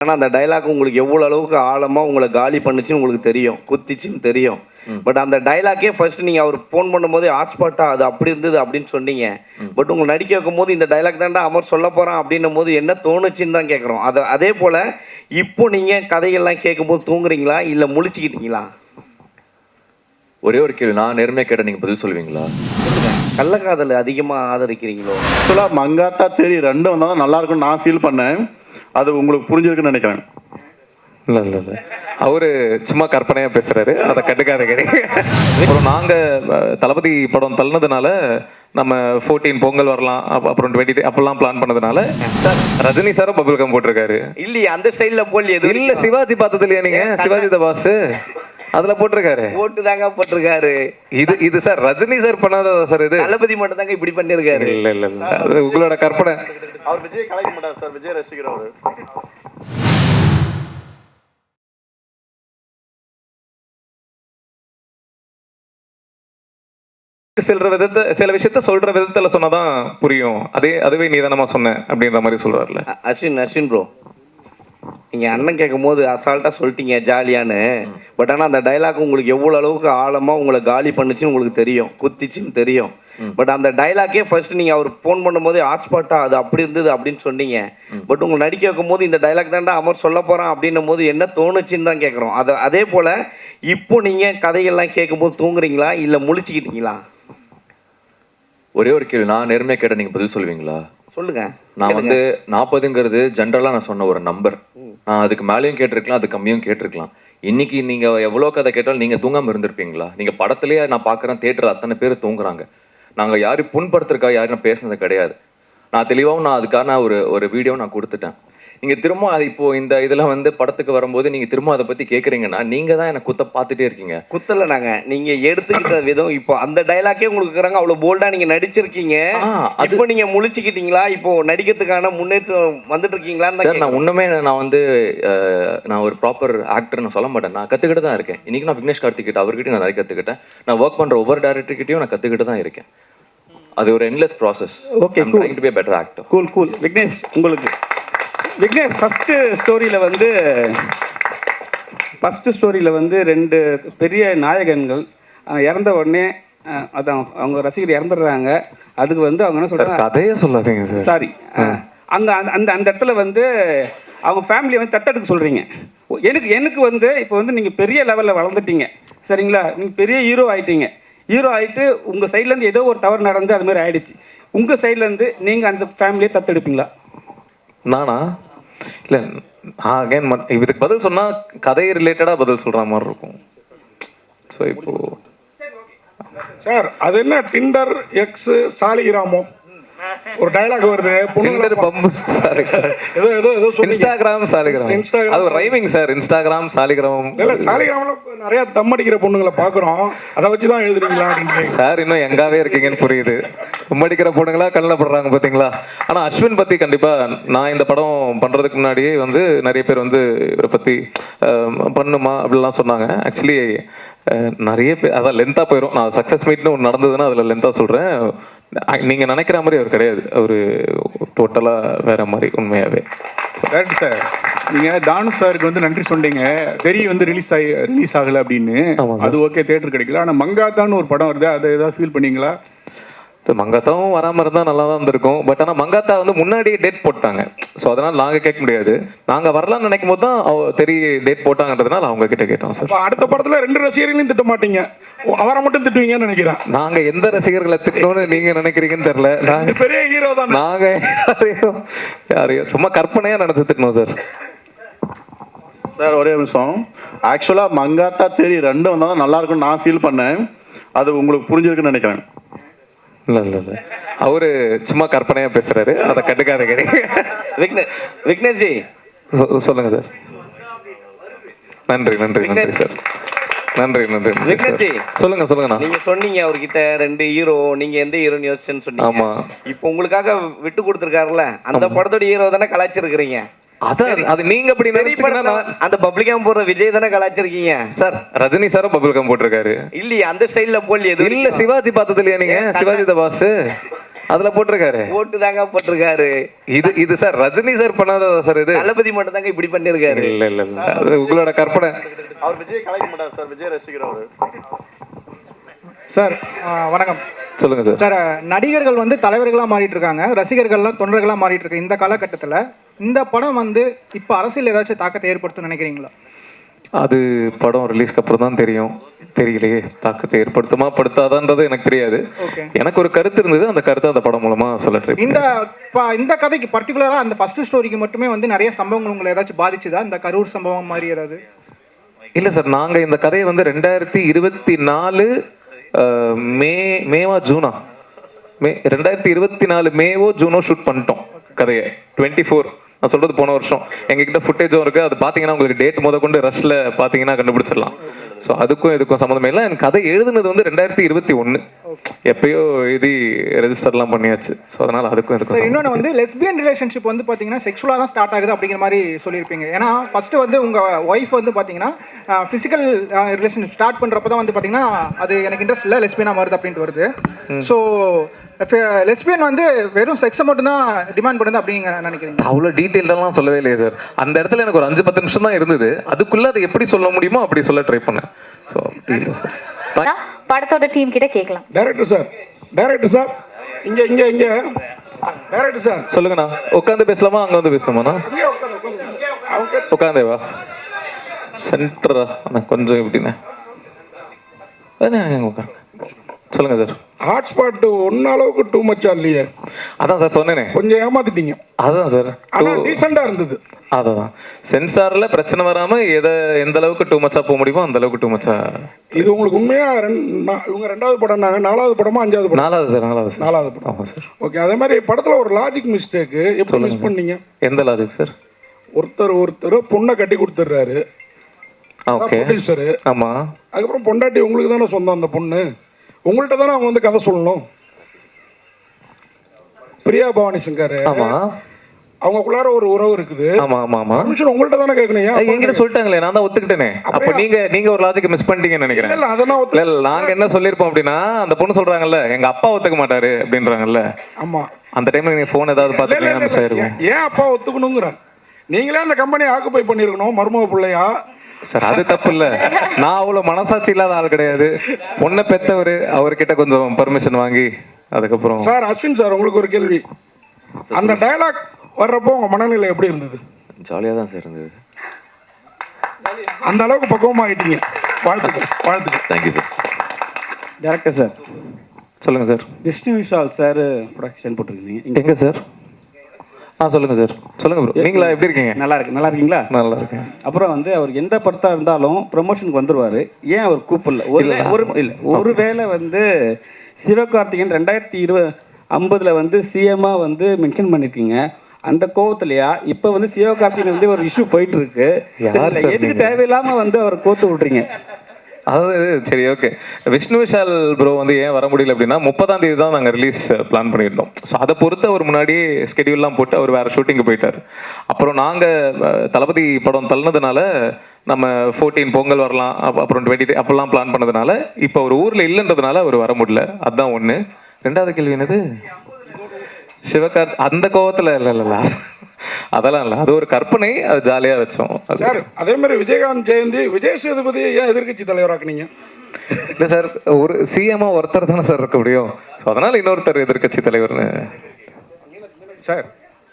ஆனால் அந்த டைலாக் உங்களுக்கு எவ்வளோ அளவுக்கு ஆழமாக உங்களை காலி பண்ணுச்சுன்னு உங்களுக்கு தெரியும், குத்திச்சுன்னு தெரியும். பட் அந்த டைலாக்கே ஃபர்ஸ்ட் நீங்கள் அவர் ஃபோன் பண்ணும்போது ஹாட்ஸ்பாட்டா அது அப்படி இருந்தது அப்படின்னு சொன்னீங்க. பட் உங்களை நடிக்க வைக்கும் போது இந்த டைலாக் தாண்டா அமர் சொல்ல போகிறான் அப்படின்னும் போது என்ன தோணுச்சுன்னு தான் கேட்குறோம். அதே போல் இப்போ நீங்கள் கதைகள்லாம் கேட்கும்போது தூங்குறீங்களா இல்லை முழிச்சுக்கிட்டீங்களா? ஒரே ஒரு கேள்வி, நான் நேர்மையாக கேட்ட நீங்கள் பதில் சொல்லுவீங்களா? கள்ளக்காதல் அதிகமாக ஆதரிக்கிறீங்களோ? ஆக்சுவலாக மங்காத்தா தேரி ரெண்டும் வந்தால் தான் நல்லா இருக்கும்னு நான் ஃபீல் பண்ணேன். அது உங்களுக்கு புரிஞ்சிருக்குன்னு நினைக்கிறேன். இல்லை இல்லை இல்லை, அவரு சும்மா கற்பனையாக பேசுறாரு, அதை கண்டுக்காதீங்க. அப்புறம் நாங்கள் தளபதி படம் தள்ளினதுனால நம்ம 14 பொங்கல் வரலாம், அப்புறம் 20 அப்பெல்லாம் பிளான் பண்ணதுனால சார் ரஜினி சாரும் பபுள் கம் போட்டிருக்காரு. இல்லையே அந்த ஸ்டைலில் போல் எது இல்லை, சிவாஜி பார்த்தது இல்லையா நீங்க? சிவாஜி த பாஸ் அதுல போட்டிருக்காரு, போட்டு தாங்க போட்டிருக்காரு. இது சார் ரஜினி சார் பண்ணாததா சார்? இது தளபதி மட்டும் தாங்க இப்படி பண்ணிருக்காரு. இல்ல இல்ல இல்ல, அது உங்களோட கற்பனை. அவர் விஜய் கலைக்க மாட்டார் சார், விஜய் ரசிகர் அவர். சில விஷயத்த சொல்ற விதத்துல சொன்னாதான் புரியும். அதுவே நீதானமா சொன்ன அப்படின்ற மாதிரி சொல்றாருல. அஸ்வின் ப்ரோ, நீங்கள் அண்ணன் கேட்கும் போது அசால்ட்டாக சொல்லிட்டீங்க ஜாலியான்னு. பட் ஆனால் அந்த டைலாக் உங்களுக்கு எவ்வளோ அளவுக்கு ஆழமாக உங்களை காலி பண்ணுச்சுன்னு உங்களுக்கு தெரியும், குத்திச்சுன்னு தெரியும். பட் அந்த டைலாக்கே ஃபர்ஸ்ட் நீங்கள் அவர் ஃபோன் பண்ணும்போது ஹாட்ஸ்பாட்டா அது அப்படி இருந்தது அப்படின்னு சொன்னீங்க. பட் உங்களை நடிக்க வைக்கும் போது இந்த டைலாக் தாண்டா அமர் சொல்ல போகிறான் அப்படின்னும் போது என்ன தோணுச்சுன்னு தான் கேட்குறோம். அதே போல் இப்போ நீங்கள் கதைகள்லாம் கேட்கும்போது தூங்குறீங்களா இல்லை முழிச்சுக்கிட்டீங்களா? ஒரே ஒரு கேள்வி, நான் நேர்மையாக கேட்ட நீங்கள் பதில் சொல்லுவீங்களா? சொல்லுங்க. நான் 40ங்கிறது ஜென்ரலாக நான் சொன்ன ஒரு நம்பர். நான் அதுக்கு மேலேயும் கேட்டிருக்கலாம், அது கம்மியும் கேட்டிருக்கலாம். இன்னைக்கு நீங்கள் எவ்வளோ கதை கேட்டாலும் நீங்கள் தூங்காமல் இருந்திருப்பீங்களா? நீங்கள் படத்துலேயே நான் பார்க்குறேன், தேட்டரில் அத்தனை பேர் தூங்குறாங்க. நாங்கள் யாரும் புண்படுத்துறதுக்காக யாரும் நான் பேசுனது கிடையாது. நான் தெளிவாகவும் நான் அதுக்கான ஒரு வீடியோ நான் கொடுத்துட்டேன். நீங்கள் திரும்ப அது இப்போது இந்த இதில் படத்துக்கு வரும்போது நீங்கள் திரும்ப அதை பற்றி கேட்குறீங்கன்னா நீங்கள் தான் எனக்கு குத்த பார்த்துட்டே இருக்கீங்க. குத்தலை நாங்கள், நீங்கள் எடுத்துக்கிட்ட விதம். இப்போ அந்த டைலாக்கே உங்களுக்கு இருக்கிறாங்க, அவ்வளோ போல்டாக நீங்கள் நடிச்சிருக்கீங்க. இப்போ நீங்கள் முழிச்சுக்கிட்டீங்களா? இப்போ நடிக்கிறதுக்கான முன்னேற்றம் வந்துட்டு இருக்கீங்களான்னு சார், நான் இன்னுமே நான் ஒரு ப்ராப்பர் ஆக்டர் நான் சொல்ல மாட்டேன். நான் கற்றுக்கிட்டு தான் இருக்கேன். இன்றைக்கி நான் விக்னேஷ் கார்த்திகிட்ட அவர்கிட்ட நான் நிறைய கற்றுக்கிட்டேன். நான் ஒர்க் பண்ணுற ஒவ்வொரு டேரக்டர்கிட்டையும் நான் கற்றுக்கிட்டு தான் இருக்கேன். அது ஒரு endless process. Okay, trying to be better actor. Cool. Vignesh, உங்களுக்கு விக்னேஷ் ஃபஸ்ட்டு ஸ்டோரியில் வந்து 2 பெரிய நாயகன்கள் இறந்த உடனே அதான் அவங்க ரசிகர் இறந்துடுறாங்க. அதுக்கு வந்து அவங்க என்ன சொல்கிறாங்க, கதையே சொல்லாதீங்க சார். சாரி, அந்த அந்த அந்த இடத்துல வந்து அவங்க ஃபேமிலியை வந்து தத்தெடுக்க சொல்கிறீங்க. எனக்கு வந்து இப்போ வந்து நீங்கள் பெரிய லெவலில் வளர்ந்துட்டீங்க, சரிங்களா? நீங்கள் பெரிய ஹீரோ ஆகிட்டு உங்கள் சைட்லேருந்து ஏதோ ஒரு தவறு நடந்து அது மாதிரி ஆயிடுச்சு. உங்கள் சைட்லேருந்து நீங்கள் அந்த ஃபேமிலியை தத்தெடுப்பீங்களா? நானா? இல்லை, அகைன் இதுக்கு பதில் சொன்னால் கதை ரிலேட்டடாக பதில் சொல்கிற மாதிரி இருக்கும். ஸோ இப்போது சார், அது என்ன டிண்டர் எக்ஸ் சாலிகிராமோ ஒரு டயலாக் வருது. இன்ஸ்டாகிராம் சாலிகிராம், அது ரைமிங் சார். இன்ஸ்டாகிராம் சாலிகிராம் இல்ல, சாலிகிராம்ல நிறைய தம் அடிக்கிற பொண்ணுங்களை பாக்குறோம், அதை வச்சு தான் எழுதுறீங்களா அப்படின்னு சார். இன்னும் எங்காவே இருக்கீங்கன்னு புரியுது. உம்மடிக்கிற பொண்ணுங்களா கண்ணில் படுறாங்க பார்த்தீங்களா? ஆனால் அஸ்வின் பற்றி கண்டிப்பாக நான் இந்த படம் பண்ணுறதுக்கு முன்னாடியே வந்து நிறைய பேர் வந்து இவரை பற்றி பண்ணுமா அப்படிலாம் சொன்னாங்க. ஆக்சுவலி நிறைய பேர் அதான் லென்த்தாக போயிடும். நான் சக்ஸஸ் மீட்னு ஒன்று நடந்ததுன்னா அதில் லென்த்தாக சொல்கிறேன். நீங்கள் நினைக்கிற மாதிரி அவர் கிடையாது, அவர் டோட்டலாக வேற மாதிரி உண்மையாகவே. Correct sir. நீங்கள் தானு சாருக்கு வந்து நன்றி சொன்னீங்க, வெறி வந்து ரிலீஸ் ஆகலை அப்படின்னு. அது ஓகே, தேட்டர் கிடைக்கல. ஆனால் மங்காத்தான்னு ஒரு படம் வருது, அதை ஏதாவது ஃபீல் பண்ணீங்களா? மங்காத்தாவும் வராமல் இருந்தால் நல்லா தான் இருந்திருக்கும். பட் ஆனால் மங்காத்தா வந்து முன்னாடியே டேட் போட்டாங்க. ஸோ அதனால் நாங்கள் கேட்க முடியாது. நாங்கள் வரலாம்னு நினைக்கும் போது தான் தெரிய டேட் போட்டாங்கன்றதுனால அவங்க கிட்ட கேட்டோம் சார். அடுத்த படத்தில் 2 ரசிகர்களையும் திட்ட மாட்டீங்க, அவரை மட்டும் திட்டுவீங்கன்னு நினைக்கிறேன். நாங்கள் எந்த ரசிகர்களை திட்டணும்னு நீங்கள் நினைக்கிறீங்கன்னு தெரியல. நாங்கள் பெரிய ஹீரோ தான். நாங்கள் யாரையும் சும்மா கற்பனையாக நினச்சி திட்டணும் சார். சார் ஒரே நிமிஷம். ஆக்சுவலாக மங்காத்தா தேரி ரெண்டும் வந்தால் தான் நல்லா இருக்கும்னு நான் ஃபீல் பண்ணேன். அது உங்களுக்கு புரிஞ்சிருக்குன்னு நினைக்கிறேன். இல்லை இல்லை இல்லை, அவரு சும்மா கற்பனையாக பேசுறாரு, அதை கண்டுக்காதீங்க. விக்னேஷ்ஜி சொல்லுங்க சார். நன்றி சார். நன்றி விக்னேஷ்ஜி சொல்லுங்க. நீங்க சொன்னீங்க அவர்கிட்ட 2 ஹீரோ, நீங்க எந்த ஹீரோன்னு யோசிச்சுன்னு சொன்னீங்க. ஆமா, இப்போ உங்களுக்காக விட்டு கொடுத்துருக்காருல்ல, அந்த படத்தோட ஹீரோ தானே கலாச்சிருக்கிறீங்க. அது நீங்க அப்படி நினைச்சீங்கன்னா அந்த பப்ளிகம் போடுற விஜய் தானே கலாச்சிருக்கீங்க சார். ரஜினி சாரும் பப்ளிகம் போட்டிருக்காரு. இல்லையே அந்த ஸ்டைல்ல போல் எது இல்ல, சிவாஜி பார்த்தது இல்லையா நீங்க? சிவாஜி த பாஸ் அதுல போட்டிருக்காரு. ஓட்டு தாங்க போட்டிருக்காரு. இது சார் ரஜினி சார் பண்ணாததா சார் இது? தளபதி மட்டும் தாங்க இப்படி பண்ணிருக்காரு. இல்ல அது உங்களோட கற்பனை. அவர் விஜய் கலாய்க்க மாட்டார் சார், விஜய் ரசிகர் அவரு. சார் வணக்கம். சொல்லுங்க சார். சார் நடிகர்கள் வந்து தலைவர்களாக மாறிட்டு இருக்காங்க, ரசிகர்கள்லாம் தொண்டர்களாக மாறிட்டு இருக்கு. இந்த காலகட்டத்தில் இந்த படம் வந்து இப்போ அரசியல் ஏதாச்சும் தாக்கத்தை ஏற்படுத்தும் நினைக்கிறீங்களா? அது படம் ரிலீஸ்க்கு அப்புறம் தான் தெரியும். தெரியலையே தாக்கத்தை ஏற்படுத்துமா படுத்தாதான்றது எனக்கு தெரியாது. எனக்கு ஒரு கருத்து இருந்தது, அந்த கருத்தை அந்த படம் மூலமா சொல்ல ட்ரை இந்த கதைக்கு பர்டிகுலராக அந்த ஃபர்ஸ்ட் ஸ்டோரிக்கு மட்டுமே வந்து நிறைய சம்பவங்கள் உங்களை ஏதாச்சும் பாதிச்சுதா? இந்த கரூர் சம்பவம் மாதிரி ஏதாவது? இல்லை சார், நாங்கள் இந்த கதையை வந்து 2024 மேவா ஜூனா 2024 மேவோ ஜூனோ ஷூட் பண்ணிட்டோம் கதையை. 24 நான் சொல்றது போன வருஷம். எங்ககிட்ட ஃபுட்டேஜும் இருக்கு, அது பார்த்தீங்கன்னா உங்களுக்கு டேட் முத கொண்டு ரஷ்ல பார்த்தீங்கன்னா கண்டுபிடிச்சிடலாம். ஸோ அதுக்கும் இதுக்கும் சம்மந்தமே இல்லை. எனக்கு கதை எழுதுனது வந்து 2021 எப்பயோ எழுதி ரெஜிஸ்டர்லாம் பண்ணியாச்சு. ஸோ அதனால அதுக்கும் இதுக்கும். சார் இன்னொன்று வந்து லெஸ்பியன் ரிலேஷன்ஷிப் வந்து பார்த்தீங்கன்னா செக்ஷுவலாக தான் ஸ்டார்ட் ஆகுது அப்படிங்கிற மாதிரி சொல்லியிருப்பீங்க. ஏன்னா ஃபர்ஸ்ட் வந்து உங்கள் ஒய்ஃப் வந்து பார்த்தீங்கன்னா ஃபிசிக்கல் ரிலேஷன்ஷிப் ஸ்டார்ட் பண்ணுறப்ப தான் வந்து பார்த்தீங்கன்னா அது எனக்கு இன்ட்ரெஸ்ட் இல்லை, லெஸ்பியனாக வருது அப்படின்ட்டு வருது. ஸோ லெஸ்பியன் வந்து வெறும் செக்ஸை மட்டும் தான் டிமாண்ட் பண்ணுது அப்படிங்க நினைக்கிறீங்க? அவ்வளோ டீட்டெயில்டெல்லாம் சொல்லவே இல்லையே சார். அந்த இடத்துல எனக்கு ஒரு 5-10 நிமிஷம் தான் இருந்தது. அதுக்குள்ளே அதை எப்படி சொல்ல முடியுமோ அப்படி சொல்ல ட்ரை பண்ணேன். ஸோ அப்படி இல்லை சார். படத்தோட டீம் கிட்ட கேட்கலாம். டைரக்டர் சார் இங்க டைரக்டர் சார் சொல்லுங்கண்ணா. உட்காந்து பேசலாமா அங்கே வந்து பேசலாமாண்ணா? உட்காந்தேவா சென்டரா அண்ணா கொஞ்சம் எப்படிண்ணே உட்காருங்க. சொல்லுங்க சார். ஹாட்ஸ்பாட் ஒன்ன அளவுக்கு டூ மச்சா இல்லையே? அதான் சார் சொன்னேனே, கொஞ்சம் ஏமாத்திட்டீங்க. அதான் சார், ஆனா டீசெண்டா இருந்தது. அதான் சென்சார்ல பிரச்சனை வராம எந்த அளவுக்கு டூ மச்சா போக முடியுமோ அந்த அளவுக்கு டூ மச்சா. இது உங்களுக்கு உண்மையா இவங்க 2வது படம், 4வது படமா 5வது படம்? 4வது சார். 4வது படம். ஆமா சார். ஓகே. அதே மாதிரி படத்துல ஒரு லாஜிக் மிஸ்டேக் எப்படி மிஸ் பண்ணீங்க? எந்த லாஜிக் சார்? ஒருத்தர் பொண்ணை கட்டி கொடுத்துறாரு. ஓகே. ஆமா. அதுக்கப்புறம் பொண்டாட்டி உங்களுக்கு தானே சொந்தம். அந்த பொண்ணு உங்கள்கிட்ட தானே அவங்க வந்து கதை சொல்லணும். பிரியா பவானி சங்கர். ஆமா. அவங்களுக்குள்ளார ஒரு உறவு இருக்குது. ஆமா ஆமா ஆமா. பர்மிஷன் உங்கள்கிட்ட தானே கேட்கணும். என்கிட்ட சொல்லிட்டாங்களே, நான் தான் ஒத்துக்கிட்டேனே. அப்ப நீங்க ஒரு லாஜிக் மிஸ் பண்ணிட்டீங்கன்னு நினைக்கிறேன். இல்ல அதெல்லாம் இல்ல நாங்க என்ன சொல்லிருப்போம் அப்படின்னா, அந்த பொண்ணு சொல்றாங்கல்ல எங்க அப்பா ஒத்துக்க மாட்டாரு அப்படின்றாங்கல்ல. ஆமா. அந்த டைம்ல நீங்க போன் ஏதாவது பாத்துட்டீங்கன்னா மிஸ் ஆயிருக்கும். ஏன் அப்பா ஒத்துக்கணுங்கிற? நீங்களே அந்த கம்பெனியை ஆக்குபை பண்ணிருக்கணும் மருமக பிள்ளையா. சார் அது தப்பு இல்ல. நான் அவ்வளவு மனசாட்சி இல்லாத ஆள் கிடையாது. பொண்ணை பெத்தவர், அவர்கிட்ட கொஞ்சம் பர்மிஷன் வாங்கி அதுக்கப்புறம். சார் அஸ்வின் சார், உங்களுக்கு ஒரு கேள்வி. அந்த டயலாக் வர்றப்போ உங்க மனநிலை எப்படி இருந்தது? ஜாலியாக தான் சார் இருந்தது. அந்த அளவுக்கு பக்குவமாகிட்டீங்க. வாழ்த்துக்கள். Thank you sir. டேரக்டர் சார் சொல்லுங்க sir. Vishnu Vishal sir production போட்டிருக்கீங்க எங்க சார்? சொல்லுங்க சார். சொல்லுங்க ப்ரோ. நீங்களா எப்படி இருக்கீங்க? நல்லா இருக்கீங்களா? நல்லா இருக்கேன். அப்புறம் வந்து அவர் எந்த படத்தாக இருந்தாலும் ப்ரமோஷனுக்கு வந்துடுவார். ஏன் அவர் கூப்பிடல? ஒருவேளை வந்து சிவகார்த்திகேயன் 2050 வந்து சிஎம்மாக வந்து மென்ஷன் பண்ணியிருக்கீங்க. அந்த கோவத்துலையா இப்போ வந்து சிவகார்த்திகேயன் வந்து ஒரு இஷ்யூ போயிட்டு இருக்கு. எதுக்கு தேவையில்லாமல் வந்து அவர் கோத்து விட்றீங்க? அதாவது சரி ஓகே. விஷ்ணு விஷால் ப்ரோ வந்து ஏன் வர முடியல அப்படின்னா 30ஆம் தேதி தான் நாங்கள் ரிலீஸ் பிளான் பண்ணியிருந்தோம். ஸோ அதை பொறுத்து அவர் முன்னாடியே ஸ்கெடியூல்லாம் போட்டு அவர் வேறு ஷூட்டிங்கு போயிட்டார். அப்புறம் நாங்கள் தளபதி படம் தள்ளினதுனால நம்ம 14 பொங்கல் வரலாம், அப்புறம் 20 அப்போல்லாம் பிளான் பண்ணதுனால இப்போ அவர் ஊரில் இல்லைன்றதுனால அவர் வர முடியல. அதுதான் ஒன்று. 2வது கேள்வி என்னது? அந்த கோவத்தில் இல்ல அதெல்லாம் இல்லை, அது ஒரு கற்பனை, அது ஜாலியாக வச்சோம் சார். அதே மாதிரி விஜயகாந்த் ஜெயந்தி, விஜய் சேதுபதி ஏன் எதிர்கட்சி தலைவராக்குனீங்க? இல்லை சார், ஒரு சிஎம்மா ஒருத்தர் தானே சார் இருக்க முடியும். ஸோ அதனால இன்னொருத்தர் எதிர்கட்சி தலைவர்னு. சார்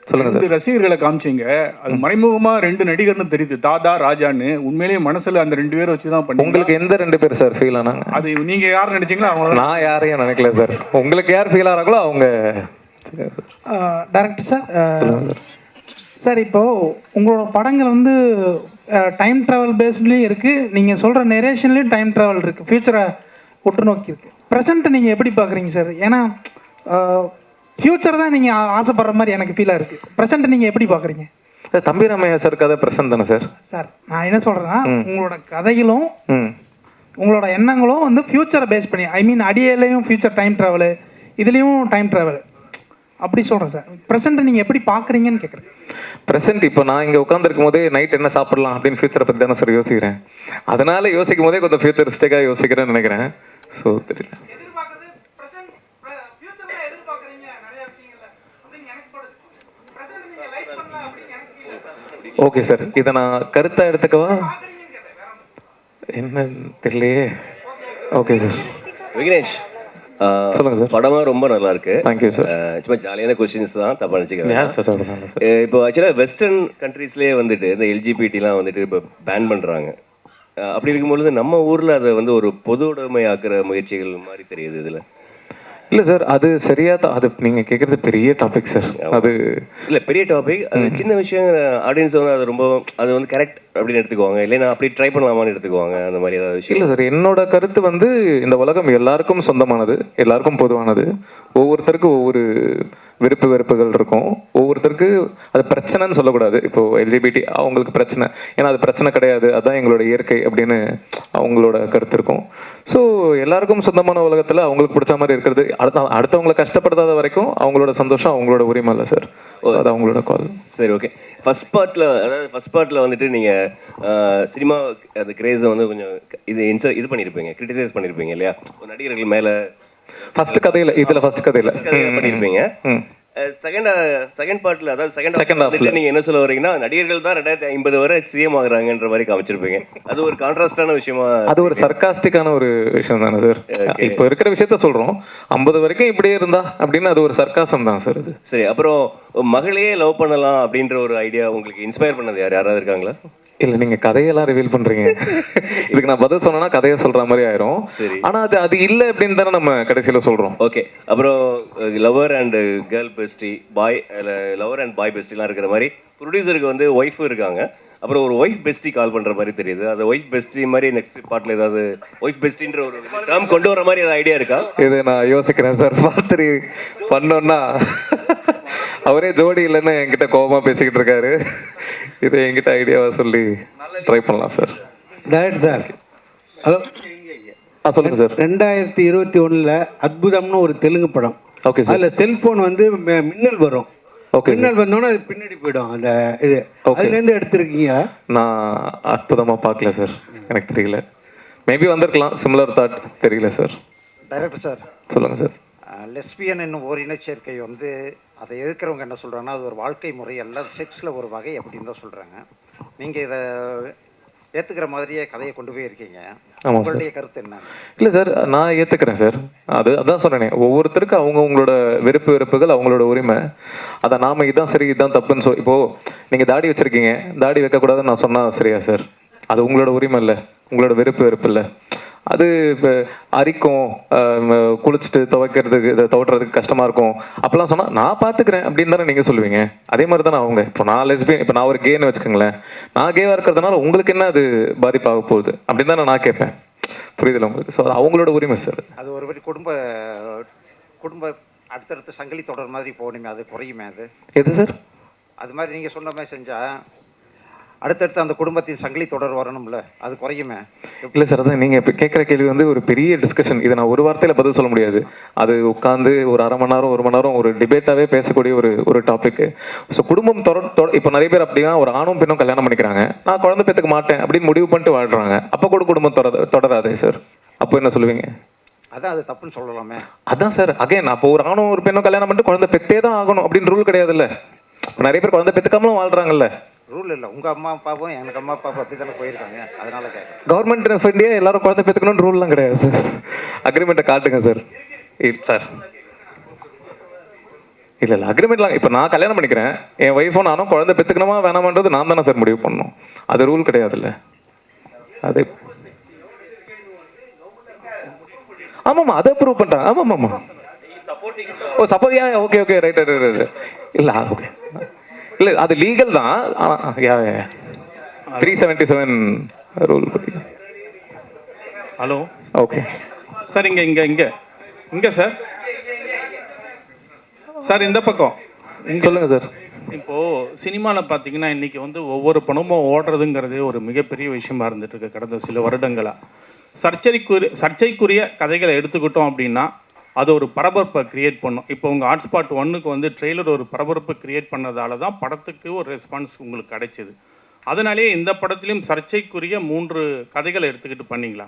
சொல்லுங்க சார். ரசிகர்களை காமிச்சிங்க, அது மறைமுகமா 2 நடிகர்னு தெரியுது, தாதா ராஜான்னு. உண்மையிலேயே மனசுல அந்த 2 பேரை வச்சு தான் பண்ணி. உங்களுக்கு எந்த 2 பேர் சார் ஃபீல் ஆனாங்க? அது நீங்க யார் நினைச்சீங்களோ அவங்க. நான் யாரையும் நினைக்கல சார். உங்களுக்கு யார் ஃபீல் ஆகிறாங்களோ அவங்க. Director sir. சார் இப்போது உங்களோட படங்கள் வந்து டைம் ட்ராவல் பேஸ்ட்லேயும் இருக்குது, நீங்கள் சொல்கிற நெரேஷன்லேயும் டைம் ட்ராவல் இருக்குது, ஃப்யூச்சரை உற்று நோக்கி இருக்குது. ப்ரெசண்ட்டை நீங்கள் எப்படி பார்க்குறீங்க சார்? ஏன்னா ஃப்யூச்சர் தான் நீங்கள் ஆசைப்படுற மாதிரி எனக்கு ஃபீலாக இருக்குது. ப்ரெசண்ட்டை நீங்கள் எப்படி பார்க்குறீங்க? தம்பி ராமையா சார் கதை ப்ரெசன்ட் தானே சார்? சார் நான் என்ன சொல்கிறேன்னா, உங்களோட கதைகளும் உங்களோட எண்ணங்களும் வந்து ஃப்யூச்சரை பேஸ் பண்ணி, ஐ மீன் அடியிலையும் ஃப்யூச்சர் டைம் ட்ராவலு, இதுலேயும் டைம் ட்ராவல் அப்படி சொல்கிறேன் சார். ப்ரெசென்ட்டை நீங்கள் எப்படி பார்க்குறீங்கன்னு கேட்குறேன். ப்ரெசென்ட் இப்போ நான் இங்கே உட்காந்துருக்கும் போதே நைட் என்ன சாப்பிடலாம் அப்படின்னு ஃபியூச்சரை பற்றி தானே சார் யோசிக்கிறேன். அதனால் யோசிக்கும் போதே கொஞ்சம் ஃபியூச்சரிஸ்டிக்காக யோசிக்கிறேன்னு நினைக்கிறேன். ஸோ தெரியல. ஓகே சார், இதை நான் கருத்தா எடுத்துக்கவா என்ன தெரியலையே. Okay sir. விக்னேஷ், சொல்லுங்க சார். படமா ரொம்ப நல்லா இருக்கு. Thank you sir. சும்மா ஜாலியான கொஸ்டின்ஸ் தான், தப்பா நினச்சிக்கிறேன். சார் இப்போ ஆக்சுவலாக வெஸ்டர்ன் கண்ட்ரீஸ்லேயே வந்துட்டு இந்த எல்ஜிபிடிலாம் வந்துட்டு இப்போ பேன் பண்ணுறாங்க. அப்படி இருக்கும்பொழுது நம்ம ஊரில் அதை வந்து ஒரு பொது உடைமை ஆக்குற முயற்சிகள் மாதிரி தெரியுது இதில். இல்லை சார், அது சரியா தான். அது நீங்கள் கேட்குறது பெரிய டாபிக் சார். அது இல்லை பெரிய டாபிக், அது சின்ன விஷயம். ஆடியன்ஸ் வந்து அது ரொம்ப அது வந்து கரெக்ட் அப்படின்னு எடுத்துக்குவாங்க, இல்லைன்னா அப்படி ட்ரை பண்ணலாமான்னு எடுத்துக்குவாங்க, அந்த மாதிரி ஏதாவது விஷயம். இல்லை சார், என்னோட கருத்து வந்து இந்த உலகம் எல்லாருக்கும் சொந்தமானது, எல்லாருக்கும் பொதுவானது. ஒவ்வொருத்தருக்கும் ஒவ்வொரு விருப்பு வெறுப்புகள் இருக்கும். ஒவ்வொருத்தருக்கு அது பிரச்சனைன்னு சொல்லக்கூடாது. இப்போது எல்ஜிபிடி அவங்களுக்கு பிரச்சனை, ஏன்னா அது பிரச்சனை கிடையாது, அதுதான் எங்களோட இயற்கை அப்படின்னு அவங்களோட கருத்து இருக்கும். ஸோ எல்லாருக்கும் சொந்தமான உலகத்தில் அவங்களுக்கு பிடிச்ச மாதிரி இருக்கிறது, அடுத்தவங்களை கஷ்டப்படுத்தாத வரைக்கும் அவங்களோட சந்தோஷம் அவங்களோட உரிமை இல்லை சார். அது அவங்களோட கால். சரி, ஓகே. ஃபர்ஸ்ட் பார்ட்டில் வந்துட்டு நீங்கள் சினிமா அந்த கிரேஸை வந்து கொஞ்சம் இது பண்ணியிருப்பீங்க, கிரிட்டிசைஸ் பண்ணியிருப்பீங்க இல்லையா, நடிகர்கள் மேலே. ஃபர்ஸ்ட் கதையில் இதில் ஃபர்ஸ்ட் கதையில் பண்ணியிருப்பீங்க. செகண்ட் பார்ட்டில், அதாவது செகண்ட் ஹாஃப்ல நீங்கள் என்ன சொல்ல வரீங்கன்னா, நடிகர்கள் தான் 2050 வரை சிஎம் ஆகுறாங்கன்ற மாதிரி காமிச்சிருப்பீங்க. அது ஒரு கான்ட்ராஸ்டான விஷயமா? அது ஒரு சர்க்காஸ்டிக்கான ஒரு விஷயம் தானே சார். இப்போ இருக்கிற விஷயத்த சொல்கிறோம், 50 வரைக்கும் இப்படியே இருந்தா அப்படின்னு, அது ஒரு சர்க்காசம் தான் சார் அது. சரி, அப்புறம் மகளையே லவ் பண்ணலாம் அப்படின்ற ஒரு ஐடியா உங்களுக்கு இன்ஸ்பயர் பண்ணது யாராவது இருக்காங்களா? இல்லை, நீங்கள் கதையெல்லாம் ரிவீல் பண்ணுறீங்க. இதுக்கு நான் பதில் சொன்னேன்னா கதையை சொல்கிற மாதிரி ஆயிரும். சரி, ஆனால் அது இல்லை அப்படின்னு தானே நம்ம கடைசியில் சொல்கிறோம். ஓகே. அப்புறம் lover and girl bestie, lover and boy பெஸ்டிலாம் இருக்கிற மாதிரி ப்ரொடியூசருக்கு வந்து ஒய்ஃபும் இருக்காங்க. அப்புறம் ஒரு ஒய்ஃப் பெஸ்டி கால் பண்ணுற மாதிரி தெரியுது. அது ஒய்ஃப் பெஸ்டி மாதிரி நெக்ஸ்ட் பார்ட்டில் ஏதாவது ஒய்ஃப் பெஸ்டின்ற ஒரு டேர்ம் கொண்டு வர மாதிரி ஏதாவது ஐடியா இருக்கா? இது நான் யோசிக்கிறேன் சார். பார்த்து பண்ணோன்னா அவரே ஜோடி இல்லைன்னு என்கிட்ட கோபமாக பேசிக்கிட்டு இருக்காரு. இதை என்கிட்ட ஐடியாவை சொல்லி ட்ரை பண்ணலாம் சார். Director sir, hello. சொல்லுங்கள் சார். 2021 அற்புதம்னு ஒரு தெலுங்கு படம். Okay sir. அதில் செல்ஃபோன் வந்து மின்னல் வரும். ஓகே. மின்னல் வந்தோன்னே அது பின்னாடி போயிடும் அந்த இது. அதுலேருந்து எடுத்துருக்கீங்க? நான் அற்புதமாக பார்க்கல சார், எனக்கு தெரியல. மேபி வந்திருக்கலாம், சிமிலர் தாட், தெரியல சார். டைரக்டர் சார், சொல்லுங்கள் சார். லெஸ்பியன் என்னும் ஒரு இனச்சேர்க்கை வந்து அதை எதிர்க்கிறவங்க என்ன சொல்கிறாங்கன்னா, அது ஒரு வாழ்க்கை முறை அல்ல, செக்ஸில் ஒரு வகை அப்படின்னு தான் சொல்கிறாங்க. நீங்கள் இதை ஏற்றுக்கிற மாதிரியே கதையை கொண்டு போய் இருக்கீங்க. உங்களுடைய கருத்து என்ன? இல்லை சார், நான் ஏற்றுக்கிறேன் சார். அதான் சொன்னேனே, ஒவ்வொருத்தருக்கு அவங்களோட விருப்பு வெறுப்புகள் அவங்களோட உரிமை. அதை நாம் இதுதான் சரி இதுதான் தப்புன்னு இப்போது நீங்கள் தாடி வச்சுருக்கீங்க, தாடி வைக்கக்கூடாதுன்னு நான் சொன்னால் சரியா சார்? அது உங்களோட உரிமை இல்லை, உங்களோட விருப்பு வெறுப்பு இல்லை. அது இப்போ அரிக்கும், குளிச்சுட்டு துவைக்கிறதுக்கு கஷ்டமாக இருக்கும் அப்போல்லாம் சொன்னால் நான் பார்த்துக்கிறேன் அப்படின்னு தானே நீங்கள் சொல்லுவீங்க. அதே மாதிரி தானே அவங்க. இப்போ நான் லெஸ்பியன், இப்போ நான் ஒரு கேன்னு வச்சுக்கோங்களேன், நான் கேவாக இருக்கிறதுனால உங்களுக்கு என்ன அது பாதிப்பாக போகுது அப்படின்னு தானே நான் கேட்பேன். புரியுதில்ல உங்களுக்கு? ஸோ அது அவங்களோட உரிமை சார். அது ஒரு மாதிரி குடும்ப அடுத்தடுத்து சங்கிலி தொடர் மாதிரி போகணுமே, அது குறையுமே? அது எது சார்? அது மாதிரி நீங்கள் சொன்ன மாதிரி செஞ்சால் அடுத்தடுத்து அந்த குடும்பத்தின் சங்கிலி தொடர் வரணும்ல, அது குறையுமே? இல்லை சார், அதான் நீங்கள் இப்போ கேட்குற கேள்வி வந்து ஒரு பெரிய டிஸ்கஷன். இதை நான் ஒரு வார்த்தையில் பதில் சொல்ல முடியாது. அது உட்காந்து ஒரு அரை மணி நேரம் 1 மணி நேரம் ஒரு டிபேட்டாகவே பேசக்கூடிய ஒரு டாப்பிக்கு. ஸோ குடும்பம் இப்போ நிறைய பேர் அப்படின்னா ஒரு ஆணும் பெண்ணும் கல்யாணம் பண்ணிக்கிறாங்க, நான் குழந்தை பெற்றுக்க மாட்டேன் அப்படின்னு முடிவு பண்ணிட்டு வாழ்கிறாங்க. அப்போ கூட குடும்பம் தொடராதே சார். அப்போ என்ன சொல்லுவீங்க? அதான் அது தப்புன்னு சொல்லலாமே. அதான் சார், அகைன் அப்போ ஒரு ஆணும் ஒரு பெண்ணும் கல்யாணம் பண்ணிட்டு குழந்தை பெற்றே தான் ஆகணும் அப்படின்னு ரூல் கிடையாதுல்ல. நிறைய பேர் குழந்தை பெற்றுக்காமலும் வாழ்கிறாங்கல்ல. ரூல் இல்லை, உங்கள் அம்மா அப்பாவும் எனக்கு அம்மா அப்பா அப்படி தானே போயிருக்காங்க, அதனால கேட்குறேன். கவர்மெண்ட் ஆஃப் இந்தியா எல்லாரும் குழந்தை பெற்றுக்கணும்னு ரூல்லாம் கிடையாது சார். அக்ரிமெண்ட்டை காட்டுங்க சார். சார் இல்லை அக்ரிமெண்ட்லாம் இப்போ நான் கல்யாணம் பண்ணிக்கிறேன், என் ஒய்ஃபும் நானும் குழந்தை பெற்றுக்கணுமா வேணாமன்றது நான் தானே சார் முடிவு பண்ணணும். அது ரூல் கிடையாதுல்ல. அது ஆமாம்மா, அதை ப்ரூவ் பண்ணிட்டாங்க. ஆமாம். ஓ சப்போர்ட். Okay right. இல்லை ஓகே, இல்லை அது லீகல் தான். ஆனால் 377 ரூல் படி. ஹலோ. ஓகே சார், இங்கே சார் இந்த பக்கம் சொல்லுங்கள் சார். இப்போது சினிமாவில் பார்த்தீங்கன்னா இன்றைக்கி வந்து ஒவ்வொரு படமும் ஓடுறதுங்கிறது ஒரு மிகப்பெரிய விஷயமா இருந்துட்டு இருக்கு கடந்த சில வருடங்களாக. சர்ச்சைக்குரிய கதைகளை எடுத்துக்கிட்டோம் அப்படின்னா அது ஒரு பரபரப்பை கிரியேட் பண்ணும். இப்போ உங்கள் ஹாட்ஸ்பாட் 1க்கு வந்து ட்ரெய்லர் ஒரு பரபரப்பை கிரியேட் பண்ணதால தான் படத்துக்கு ஒரு ரெஸ்பான்ஸ் உங்களுக்கு கிடைச்சிது. அதனாலே இந்த படத்துலையும் சர்ச்சைக்குரிய 3 கதைகளை எடுத்துக்கிட்டு பண்ணீங்களா?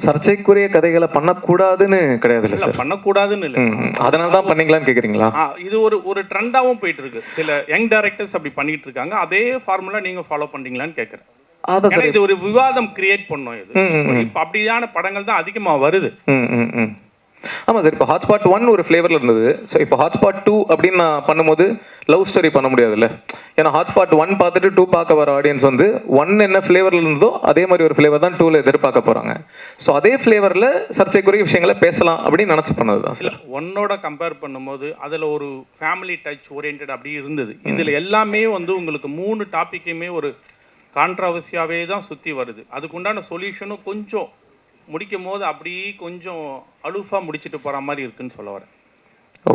சர்ச்சைக்குரிய கதைகளை பண்ணக்கூடாதுன்னு கிடையாது இல்லை சார்? பண்ணக்கூடாதுன்னு இல்லை. அதனால தான் பண்ணீங்களான்னு கேட்குறீங்களா? இது ஒரு ட்ரெண்டாகவும் போயிட்டு இருக்கு. சில யங் டைரக்டர்ஸ் அப்படி பண்ணிட்டு இருக்காங்க. அதே ஃபார்முலா நீங்க ஃபாலோ பண்றீங்களான்னு கேட்குறேன். அதான் சார், இது ஒரு விவாதம் கிரியேட் பண்ணோம். இது இப்போ அப்படியான படங்கள் தான் அதிகமாக வருது. ஆமாம் சார். இப்போ ஹாட்ஸ்பாட் 1 ஒரு ஃப்ளேவரில் இருந்தது. ஸோ இப்போ ஹாட்ஸ்பாட் 2 அப்படின்னு நான் பண்ணும்போது லவ் ஸ்டோரி பண்ண முடியாதுல்ல. ஏன்னா ஹாட்ஸ்பாட் 1 பார்த்துட்டு 2 பார்க்க வர ஆடியன்ஸ் வந்து 1 என்ன ஃப்ளேவரில் இருந்ததோ அதே மாதிரி ஒரு ஃப்ளேவர் தான் 2ல எதிர்பார்க்க போகிறாங்க. ஸோ அதே ஃப்ளேவரில் சர்ச்சைக்குரிய விஷயங்களை பேசலாம் அப்படின்னு நினச்சி பண்ணது தான் சார். ஒன்னோட கம்பேர் பண்ணும்போது அதில் ஒரு ஃபேமிலி டச் ஓரியன்ட் அப்படி இருந்தது. இதில் எல்லாமே வந்து உங்களுக்கு 3 டாப்பிக்குமே ஒரு கான்ட்ரவர்சியாகவே தான் சுற்றி வருது. அதுக்குண்டான சொல்யூஷனும் கொஞ்சம் முடிக்கும் போது அப்படியே கொஞ்சம் அலுஃபாக முடிச்சுட்டு போகிற மாதிரி இருக்குன்னு சொல்ல வரேன்.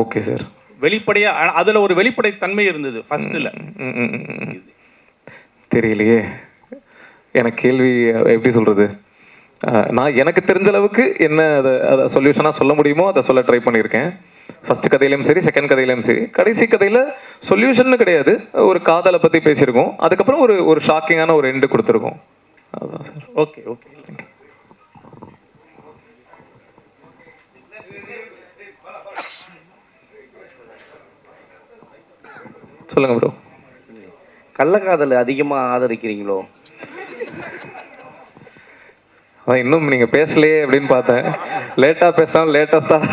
Okay sir. வெளிப்படையாக அதில் ஒரு வெளிப்படை தன்மை இருந்தது ஃபர்ஸ்ட்டில். தெரியலையே, எனக்கு கேள்வி எப்படி சொல்கிறது. நான் எனக்கு தெரிஞ்ச அளவுக்கு என்ன அதை சொல்யூஷனாக சொல்ல முடியுமோ அதை சொல்ல ட்ரை பண்ணியிருக்கேன். ஃபர்ஸ்ட் கதையிலையும் சரி, செகண்ட் கதையிலையும் சரி. கடைசி கதையில் சொல்யூஷன் கிடையாது, ஒரு காதலை பற்றி பேசியிருக்கோம். அதுக்கப்புறம் ஒரு ஷாக்கிங்கான ஒரு எண்டு கொடுத்துருக்கோம். அதுதான் சார். Okay okay, thank you. சொல்லுங்க ப்ரோ. கள்ளக்காதல் அதிகமாக ஆதரிக்கிறீங்களோ? அதான் இன்னும் நீங்கள் பேசலையே அப்படின்னு பார்த்தேன். லேட்டாக பேசினாலும் லேட்டஸ்டாக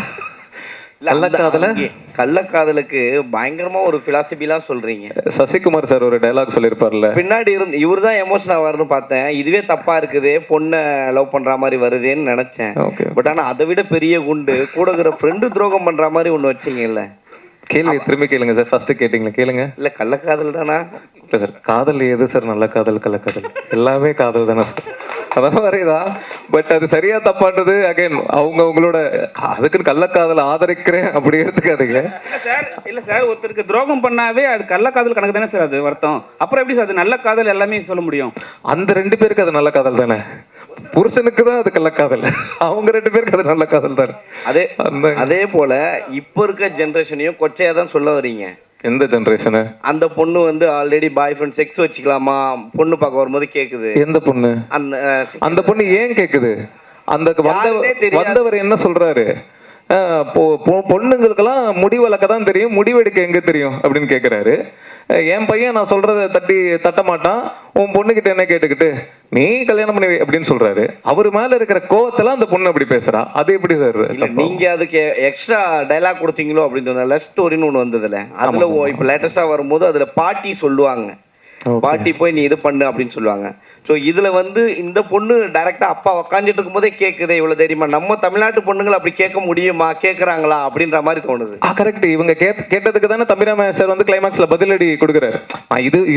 கள்ளக்காதலுக்கு பயங்கரமா ஒரு பிலாசபிலாம் சொல்றீங்க. சசிகுமார் சார் ஒரு டைலாக் சொல்லியிருப்பார்ல, பின்னாடி இருந்து இவர் தான் எமோஷன் ஆவார்னு பார்த்தேன். இதுவே தப்பா இருக்குது, பொண்ணை லவ் பண்ற மாதிரி வருதேன்னு நினைச்சேன். பட் ஆனா அதை விட பெரிய குண்டு கூட இருக்கிற ஃப்ரெண்டு துரோகம் பண்ற மாதிரி ஒன்று வச்சிங்கல்ல. கேள்வி திரும்பி கேளுங்க சார். ஃபர்ஸ்ட் கேட்டிங்களா கேளுங்க. இல்லை கள்ளக்காதல் தானா? இல்லை சார், காதல் எது சார் நல்ல காதல் கள்ளக்காதல்? எல்லாமே காதல் தானே சார். அதான் மாதிரிதான். பட் அது சரியா தப்பான்றது அகைன் அவங்களோட. அதுக்குன்னு கள்ளக்காதல் ஆதரிக்கிறேன் அப்படி எடுத்துக்காதுங்க. இல்லை சார், ஒருத்தருக்கு துரோகம் பண்ணாவே அது கள்ளக்காதல் கணக்கு தானே சார் அது வருத்தம். அப்புறம் எப்படி சார் அது நல்ல காதல் எல்லாமே சொல்ல முடியும்? அந்த 2 பேருக்கு அது நல்ல காதல் தானே. புருஷனுக்கு தான் அது கள்ளக்காதல், அவங்க 2 பேருக்கு அது நல்ல காதல் தானே. அதே போல இப்போ இருக்க ஜென்ரேஷனையும் கொச்சையா தான் சொல்ல வரீங்க. எந்த ஜெனரேஷனு? அந்த பொண்ணு வந்து ஆல்ரெடி பாய் ஃப்ரெண்ட் செக்ஸ் வச்சுக்கலாமா பொண்ணு பார்க்க வரும்போது கேக்குது. எந்த பொண்ணு? அந்த பொண்ணு ஏன் கேக்குது? அந்த வந்தவர் என்ன சொல்றாரு? பொண்ணுங்களுக்கெல்லாம் முடி வளர்க்க தான் தெரியும், முடிவெடுக்க எங்க தெரியும் அப்படின்னு கேட்குறாரு. என் பையன் நான் சொல்றதை தட்ட மாட்டான், உன் பொண்ணுகிட்ட என்ன கேட்டுக்கிட்டு நீ கல்யாணம் பண்ணி அப்படின்னு சொல்றாரு. அவர் மேல இருக்கிற கோவத்துல அந்த பொண்ணு அப்படி பேசுறா. அது எப்படி சார்? நீங்க அதுக்கு எக்ஸ்ட்ரா டைலாக் கொடுத்தீங்களோ அப்படின்னு லவ் ஸ்டோரின்னு ஒன்று வந்ததுல, அதுல இப்போ லேட்டஸ்டா வரும்போது அதுல பாட்டி சொல்லுவாங்க, பாட்டி போய் நீ இது பண்ணு அப்படின்னு சொல்லுவாங்க. ஸோ இதில் வந்து இந்த பொண்ணு டைரெக்டாக அப்பா உக்காந்துட்டு இருக்கும்போதே கேட்குது. இவ்வளோ தெரியுமா, நம்ம தமிழ்நாட்டு பொண்ணுங்களை அப்படி கேட்க முடியுமா, கேட்குறாங்களா அப்படின்ற மாதிரி தோணுது. கரெக்ட். இவங்க கேட்டதுக்கு தானே தம்பிராம சார் வந்து கிளைமேக்ஸில் பதிலடி கொடுக்குறாரு.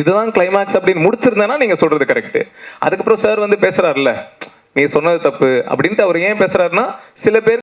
இதுதான் கிளைமேக்ஸ் அப்படின்னு முடிச்சிருந்தேன்னா நீங்கள் சொல்கிறது கரெக்டு. அதுக்கப்புறம் சார் வந்து பேசுகிறாருல்ல, நீ சொன்னது தப்பு அப்படின்ட்டு அவர் ஏன் பேசுகிறாருன்னா, சில பேர்